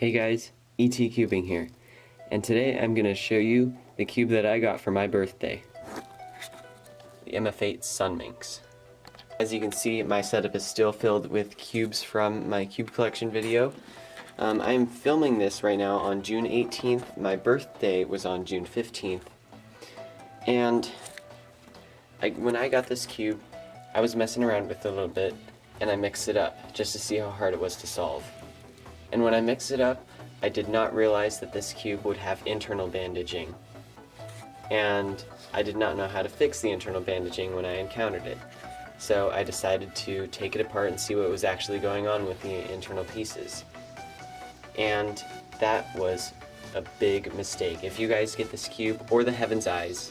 Hey guys, ET Cubing here, and today I'm going to show you the cube that I got for my birthday, the Mf8 Sunminx. As you can see, my setup is still filled with cubes from my cube collection video. I'm filming this right now on June 18th, my birthday was on June 15th, and when I got this cube, I was messing around with it a little bit, and I mixed it up just to see how hard it was to solve. And when I mixed it up, I did not realize that this cube would have internal bandaging. And I did not know how to fix the internal bandaging when I encountered it. So I decided to take it apart and see what was actually going on with the internal pieces. And that was a big mistake. If you guys get this cube, or the Heaven's Eyes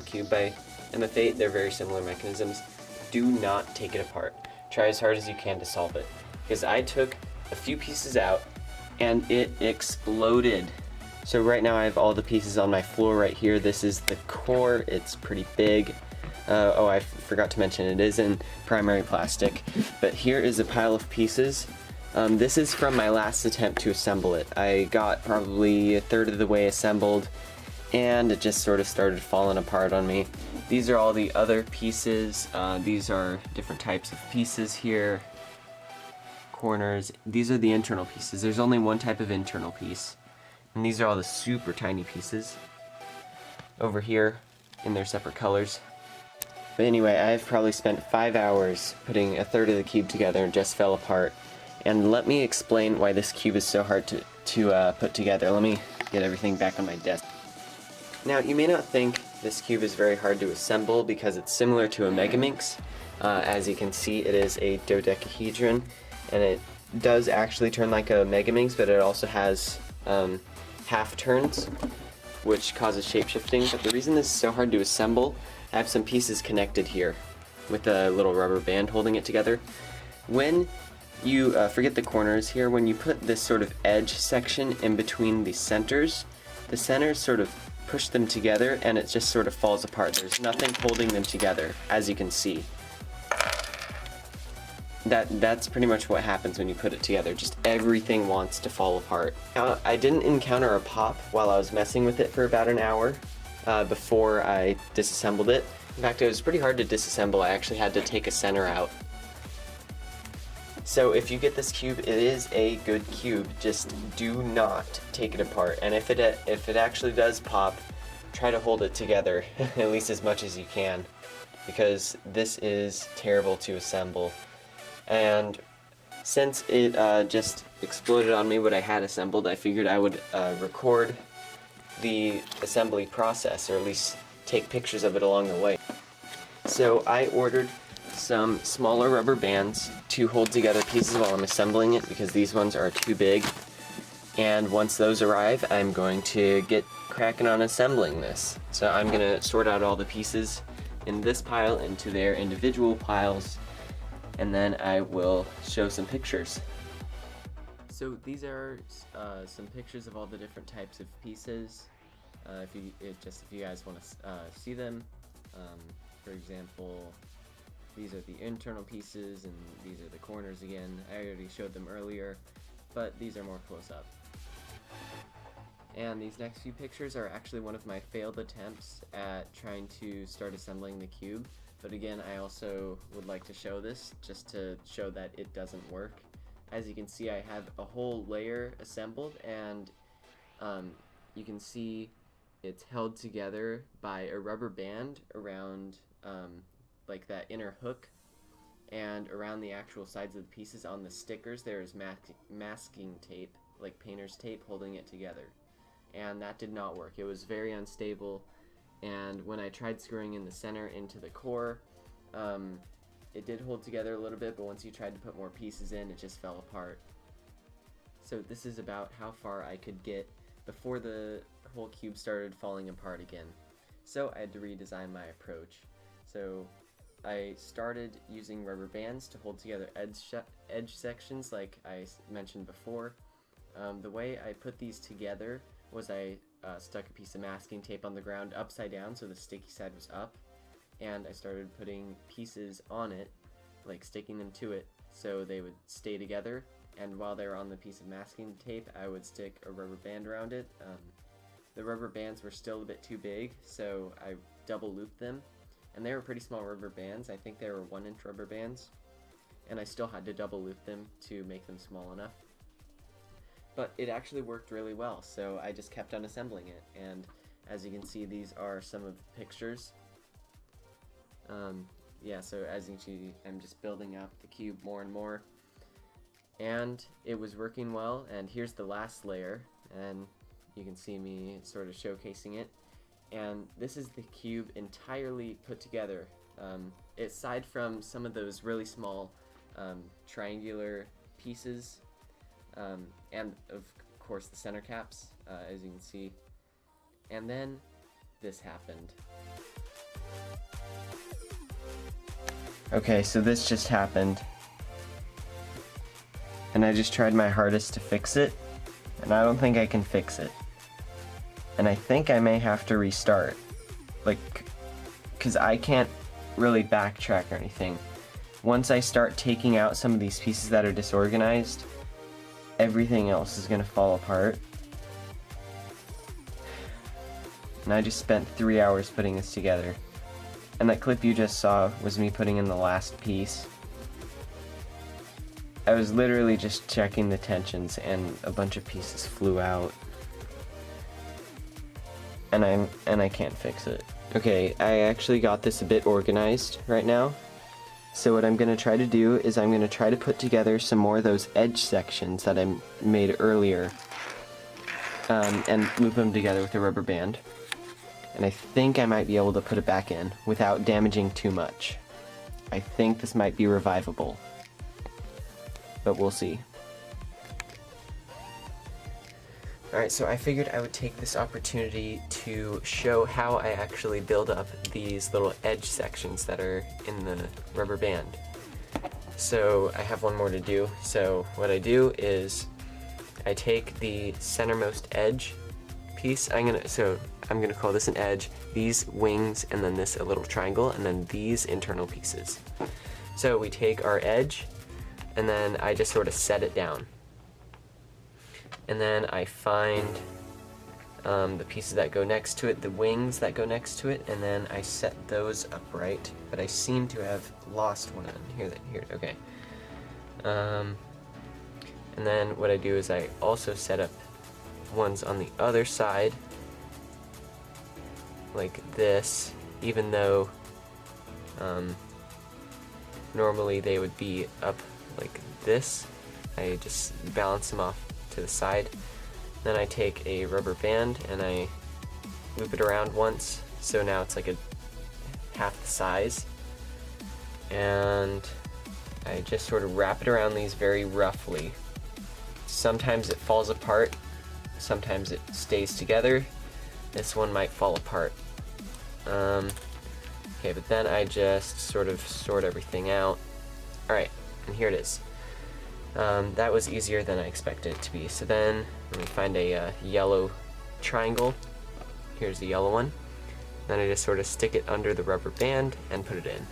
cube by Mf8, they're very similar mechanisms, do not take it apart. Try as hard as you can to solve it. Because I took a few pieces out and it exploded. So right now I have all the pieces on my floor right here. This is the core, it's pretty big. Oh, I forgot to mention it is in primary plastic. But here is a pile of pieces. This is from my last attempt to assemble it. I got probably a third of the way assembled and it just sort of started falling apart on me. These are all the other pieces. These are different types of pieces here. Corners. These are the internal pieces. There's only one type of internal piece, and these are all the super tiny pieces over here in their separate colors. But anyway, I've probably spent 5 hours putting a third of the cube together and just fell apart. And let me explain why this cube is so hard to put together. Let me get everything back on my desk. Now, you may not think this cube is very hard to assemble because it's similar to a Megaminx. As you can see, it is a dodecahedron, and it does actually turn like a Megaminx, but it also has half turns, which causes shape-shifting. But the reason this is so hard to assemble, I have some pieces connected here with a little rubber band holding it together. When you forget the corners here, when you put this sort of edge section in between the centers sort of push them together and it just sort of falls apart. There's nothing holding them together, as you can see. That's pretty much what happens when you put it together. Just everything wants to fall apart. Now, I didn't encounter a pop while I was messing with it for about an hour before I disassembled it. In fact, it was pretty hard to disassemble. I actually had to take a center out. So if you get this cube, it is a good cube. Just do not take it apart. And if it actually does pop, try to hold it together at least as much as you can, because this is terrible to assemble. And since it just exploded on me what I had assembled, I figured I would record the assembly process, or at least take pictures of it along the way. So I ordered some smaller rubber bands to hold together pieces while I'm assembling it, because these ones are too big. And once those arrive, I'm going to get cracking on assembling this. So I'm going to sort out all the pieces in this pile into their individual piles, and then I will show some pictures. So these are some pictures of all the different types of pieces. If you guys want to see them, for example, these are the internal pieces and these are the corners again. I already showed them earlier, but these are more close up. And these next few pictures are actually one of my failed attempts at trying to start assembling the cube. But again, I also would like to show this just to show that it doesn't work. As you can see, I have a whole layer assembled, and you can see it's held together by a rubber band around like that inner hook, and around the actual sides of the pieces on the stickers there is masking tape, like painter's tape, holding it together. And that did not work. It was very unstable. And when I tried screwing in the center into the core, it did hold together a little bit, but once you tried to put more pieces in, it just fell apart. So this is about how far I could get before the whole cube started falling apart again. So I had to redesign my approach. So I started using rubber bands to hold together edge sections like I mentioned before. The way I put these together was I stuck a piece of masking tape on the ground upside down so the sticky side was up, and I started putting pieces on it, like sticking them to it so they would stay together, and while they were on the piece of masking tape, I would stick a rubber band around it. The rubber bands were still a bit too big, so I double looped them, and they were pretty small rubber bands. I think they were 1-inch rubber bands, and I still had to double loop them to make them small enough. But it actually worked really well, so I just kept on assembling it, and as you can see, these are some of the pictures. Yeah, so as you can see, I'm just building up the cube more and more, and it was working well. And here's the last layer, and you can see me sort of showcasing it, and this is the cube entirely put together. Aside from some of those really small triangular pieces, and of course the center caps, as you can see. And then this happened. Okay, so this just happened, and I just tried my hardest to fix it, and I don't think I can fix it. And I think I may have to restart, because I can't really backtrack or anything. Once I start taking out some of these pieces that are disorganized, everything else is going to fall apart. And I just spent 3 hours putting this together. And that clip you just saw was me putting in the last piece. I was literally just checking the tensions and a bunch of pieces flew out. And I can't fix it. Okay, I actually got this a bit organized right now. So what I'm going to try to do is I'm going to try to put together some more of those edge sections that I made earlier. And loop them together with a rubber band. And I think I might be able to put it back in without damaging too much. I think this might be revivable, but we'll see. Alright, so I figured I would take this opportunity to show how I actually build up these little edge sections that are in the rubber band. So I have one more to do. So what I do is I take the centermost edge piece. I'm gonna call this an edge, these wings, and then this a little triangle, and then these internal pieces. So we take our edge, and then I just sort of set it down. And then I find the pieces that go next to it, the wings that go next to it, and then I set those upright, but I seem to have lost one of them. Here, okay. And then what I do is I also set up ones on the other side, like this, even though normally they would be up like this. I just balance them off to the side. Then I take a rubber band and I loop it around once, so now it's like a half the size, and I just sort of wrap it around these very roughly. Sometimes it falls apart, sometimes it stays together. This one might fall apart. Okay, but then I just sort of sort everything out. Alright, and here it is. That was easier than I expected it to be. So then, let me find a yellow triangle. Here's the yellow one. Then I just sort of stick it under the rubber band and put it in.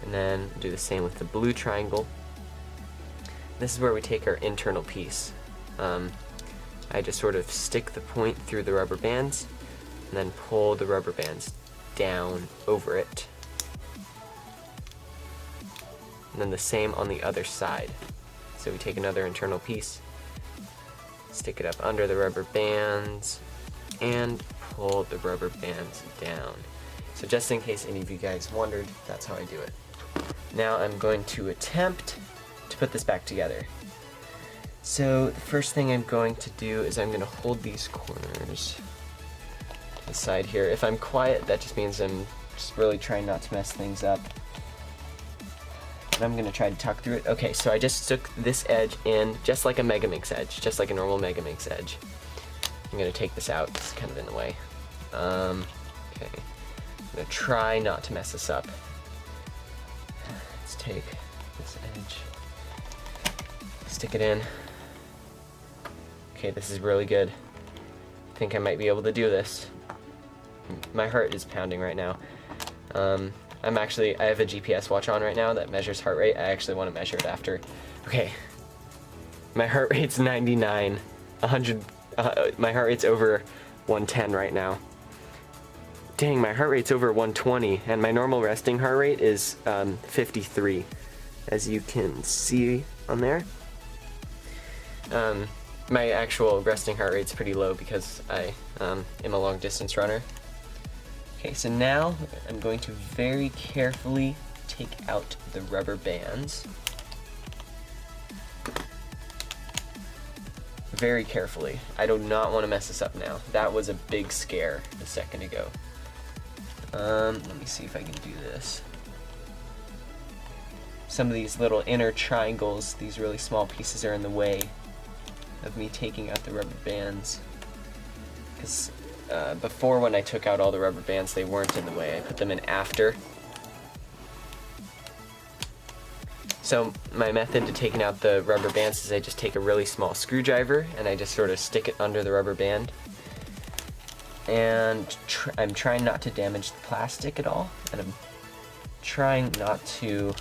And then do the same with the blue triangle. This is where we take our internal piece. I just sort of stick the point through the rubber bands and then pull the rubber bands down over it. And then the same on the other side. So we take another internal piece, stick it up under the rubber bands, and pull the rubber bands down. So just in case any of you guys wondered, that's how I do it. Now I'm going to attempt to put this back together. So the first thing I'm going to do is I'm going to hold these corners to the side here. If I'm quiet, that just means I'm just really trying not to mess things up. And I'm going to try to tuck through it. Okay, so I just took this edge in just like a Megaminx edge, just like a normal Megaminx edge. I'm going to take this out, it's kind of in the way. Okay, I'm going to try not to mess this up. Let's take this edge, stick it in. Okay, this is really good. I think I might be able to do this. My heart is pounding right now. I have a GPS watch on right now that measures heart rate. I actually want to measure it after. Okay, My heart rate's 99. 100. My heart rate's over 110 right now. Dang, my heart rate's over 120, and my normal resting heart rate is 53, as you can see on there. My actual resting heart rate's pretty low because I am a long distance runner. Okay, so now I'm going to very carefully take out the rubber bands. Very carefully. I do not want to mess this up now. That was a big scare a second ago. Let me see if I can do this. Some of these little inner triangles, these really small pieces, are in the way of me taking out the rubber bands. Because before, when I took out all the rubber bands, they weren't in the way. I put them in after. So my method to taking out the rubber bands is I just take a really small screwdriver and I just sort of stick it under the rubber band. And I'm trying not to damage the plastic at all, and I'm trying not to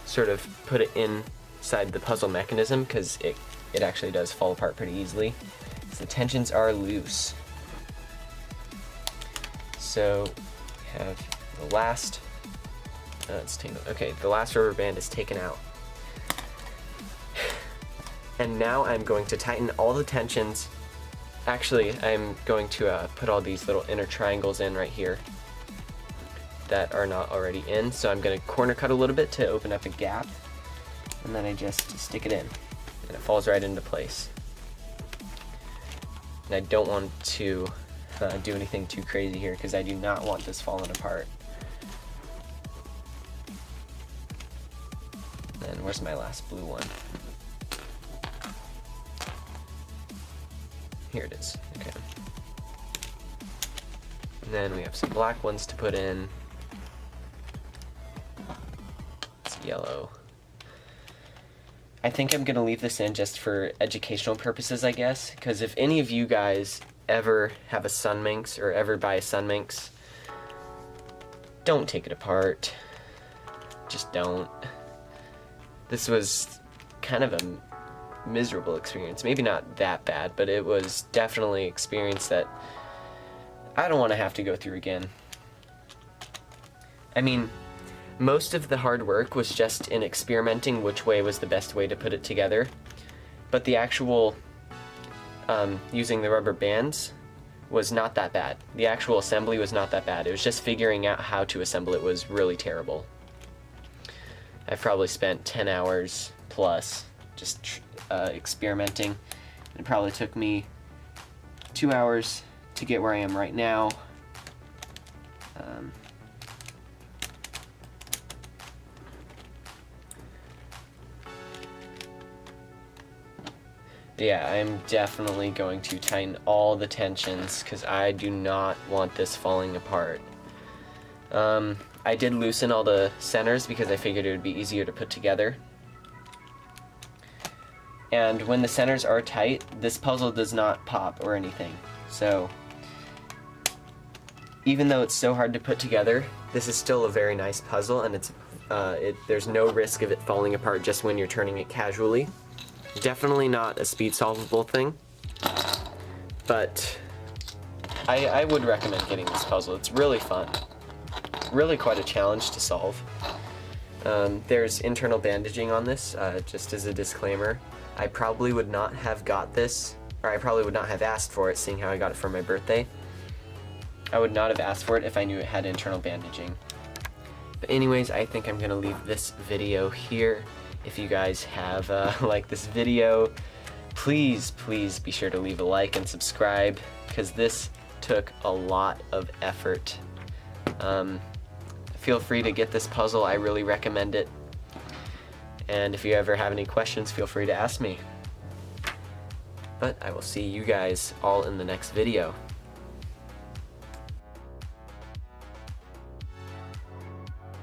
sort of put it inside the puzzle mechanism, because it actually does fall apart pretty easily. So the tensions are loose. So we have the last, the last rubber band is taken out. And now I'm going to tighten all the tensions. Actually, I'm going to put all these little inner triangles in right here that are not already in. So I'm going to corner cut a little bit to open up a gap, and then I just stick it in, and it falls right into place. And I don't want to do anything too crazy here, because I do not want this falling apart. And where's my last blue one? Here it is. Okay. And then we have some black ones to put in. It's yellow. I think I'm gonna leave this in just for educational purposes, I guess, because if any of you guys ever have a Sunminx or ever buy a Sunminx, don't take it apart. Just don't. This was kind of a miserable experience. Maybe not that bad, but it was definitely an experience that I don't want to have to go through again. I mean, most of the hard work was just in experimenting which way was the best way to put it together, but the actual using the rubber bands was not that bad. The actual assembly was not that bad. It was just figuring out how to assemble it was really terrible. I've probably spent 10 hours plus just experimenting. It probably took me 2 hours to get where I am right now. Yeah, I'm definitely going to tighten all the tensions because I do not want this falling apart. I did loosen all the centers because I figured it would be easier to put together. And when the centers are tight, this puzzle does not pop or anything. So even though it's so hard to put together, this is still a very nice puzzle, and there's no risk of it falling apart just when you're turning it casually. Definitely not a speed solvable thing, but I would recommend getting this puzzle. It's really fun. Really quite a challenge to solve. There's internal bandaging on this, just as a disclaimer. I probably would not have got this, or I probably would not have asked for it, seeing how I got it for my birthday. I would not have asked for it if I knew it had internal bandaging. But anyways, I think I'm gonna leave this video here. If you guys have liked this video, please be sure to leave a like and subscribe, because this took a lot of effort. Feel free to get this puzzle. I really recommend it. And if you ever have any questions, feel free to ask me. But I will see you guys all in the next video.